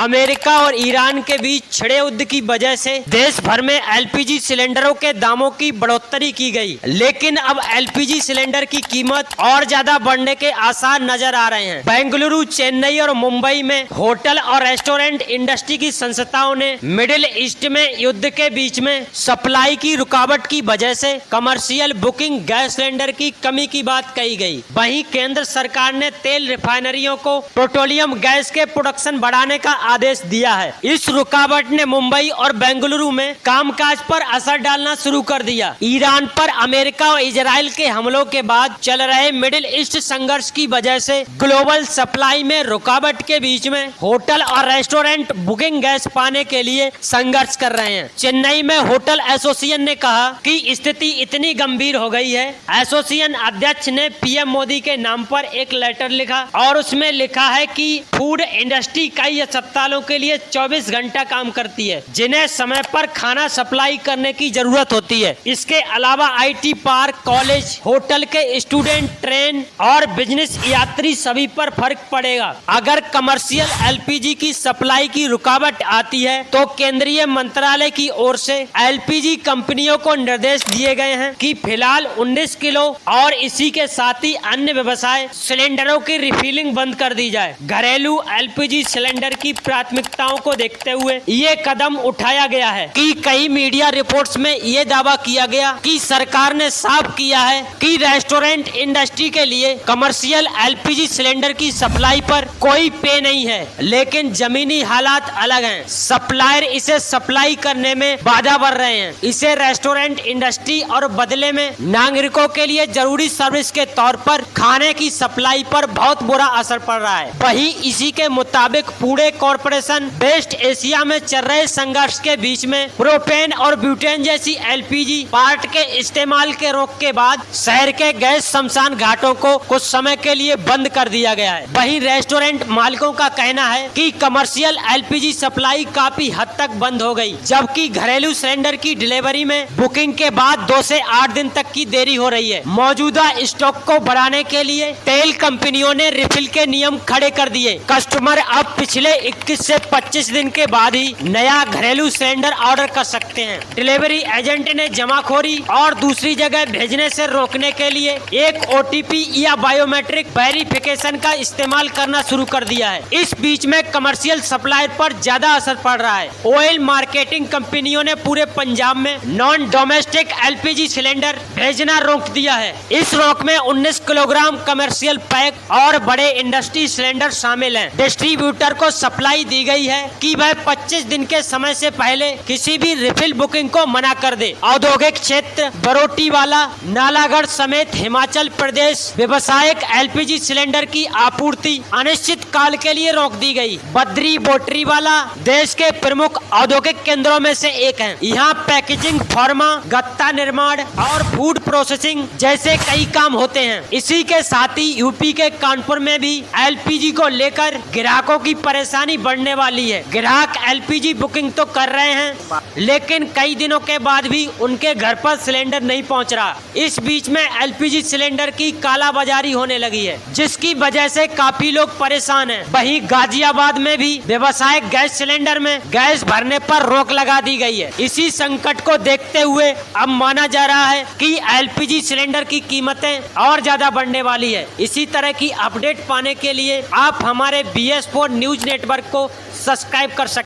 America और Iran के बीच छिड़े युद्ध की वजह से देश भर में एलपीजी सिलेंडरों के दामों की बढ़ोतरी की गई, लेकिन अब एलपीजी सिलेंडर की कीमत और ज्यादा बढ़ने के आसार नजर आ रहे हैं। बेंगलुरु, चेन्नई और मुंबई में होटल और रेस्टोरेंट इंडस्ट्री की संस्थाओं ने मिडिल ईस्ट में युद्ध के बीच में सप्लाई की रुकावट की वजह से कमर्शियल बुकिंग गैस सिलेंडर की कमी की बात कही गई। वहीं केंद्र सरकार ने तेल रिफाइनरियों को पेट्रोलियम गैस के प्रोडक्शन बढ़ाने का आदेश दिया है। इस रुकावट ने मुंबई और बेंगलुरु में कामकाज पर असर डालना शुरू कर दिया। ईरान पर अमेरिका और इजराइल के हमलों के बाद चल रहे मिडिल ईस्ट संघर्ष की वजह से ग्लोबल सप्लाई में रुकावट के बीच में होटल और रेस्टोरेंट बुकिंग गैस पाने के लिए संघर्ष कर रहे हैं। चेन्नई में होटल एसोसिएशन ने कहा कि स्थिति इतनी गंभीर हो गई है। एसोसिएशन अध्यक्ष ने पीएम मोदी के नाम पर एक लेटर लिखा और उसमें लिखा है कि फूड इंडस्ट्री कई अस्पतालों के लिए 24 घंटा काम करती है, जिन्हें समय पर खाना सप्लाई करने की जरूरत होती है। इसके अलावा आईटी पार्क, कॉलेज, होटल के स्टूडेंट, ट्रेन और बिजनेस यात्री सभी पर फर्क पड़ेगा। अगर कमर्शियल एलपीजी की सप्लाई की रुकावट आती है तो केंद्रीय मंत्रालय की ओर से एलपीजी कंपनियों को निर्देश दिए गए हैं कि फिलहाल 19 किलो और इसी के साथ ही अन्य व्यवसाय सिलेंडरों की रिफिलिंग बंद कर दी जाए। घरेलू एलपीजी सिलेंडर की प्राथमिकताओं को देखते हुए ये कदम उठाया गया है कि कई मीडिया रिपोर्ट्स में ये दावा किया गया कि सरकार ने साफ किया है कि रेस्टोरेंट इंडस्ट्री के लिए कमर्शियल एलपीजी सिलेंडर की सप्लाई पर कोई पे नहीं है, लेकिन जमीनी हालात अलग हैं। सप्लायर इसे सप्लाई करने में बाधा बढ़ रहे हैं। इसे रेस्टोरेंट इंडस्ट्री और बदले में नागरिकों के लिए जरूरी सर्विस के तौर पर खाने की सप्लाई पर बहुत बुरा असर पड़ रहा है। वहीं इसी के मुताबिक पूरे कॉरपोरेशन वेस्ट एशिया में चल रहे संघर्ष के बीच में प्रोपेन और ब्यूटेन जैसी एलपीजी पार्ट के इस्तेमाल के रोक के बाद शहर के गैस शमशान घाटों को कुछ समय के लिए बंद कर दिया गया है। वहीं रेस्टोरेंट मालिकों का कहना है कि कमर्शियल एलपीजी सप्लाई काफी हद तक बंद हो गई, जबकि घरेलू सिलेंडर की डिलीवरी में बुकिंग के बाद 2 से 8 दिन तक की देरी हो रही है। मौजूदा स्टॉक को बढ़ाने के लिए तेल कंपनियों ने रिफिल के नियम खड़े कर दिए। कस्टमर अब पिछले 21 से 25 दिन के बाद ही नया घरेलू सिलेंडर ऑर्डर कर सकते हैं। डिलीवरी एजेंट ने जमाखोरी और दूसरी जगह भेजने से रोकने के लिए एक ओटीपी या बायोमेट्रिक वेरिफिकेशन का इस्तेमाल करना शुरू कर दिया है। इस बीच में कमर्शियल सप्लायर पर ज्यादा असर पड़ रहा है। ऑयल मार्केटिंग कंपनियों ने पूरे पंजाब में नॉन डोमेस्टिक एलपीजी सिलेंडर भेजना रोक दिया है। इस रोक में 19 किलोग्राम कमर्शियल पैक और बड़े इंडस्ट्री सिलेंडर शामिल हैं। डिस्ट्रीब्यूटर को सप्लाई दी गई है कि वह 25 दिन के समय से पहले किसी भी रिफिल बुकिंग को मना कर दे। औद्योगिक क्षेत्र बरोटीवाला, नालागढ़ समेत हिमाचल प्रदेश व्यावसायिक एलपीजी सिलेंडर की आपूर्ति अनिश्चित काल के लिए रोक दी गई। बद्री बोटरीवाला देश के प्रमुख औद्योगिक केंद्रों में से एक है। यहाँ पैकेजिंग, फार्मा, गत्ता निर्माण और फूड प्रोसेसिंग जैसे कई काम होते हैं। इसी के साथ ही यूपी के कानपुर में भी एलपीजी को लेकर ग्राहकों की परेशानी बढ़ने वाली है। ग्राहक एलपीजी बुकिंग तो कर रहे हैं, लेकिन कई दिनों के बाद भी उनके घर पर सिलेंडर नहीं पहुंच रहा। इस बीच में एलपीजी सिलेंडर की कालाबाजारी होने लगी है, जिसकी वजह से काफी लोग परेशान हैं। वहीं गाजियाबाद में भी व्यावसायिक गैस सिलेंडर में गैस भरने पर रोक लगा दी गई है। इसी संकट को देखते हुए अब माना जा रहा है कि एलपीजी सिलेंडर की कीमतें और ज्यादा बढ़ने वाली है। इसी तरह की अपडेट पाने के लिए आप हमारे BS4 न्यूज नेटवर्क को सब्सक्राइब कर सकते हैं।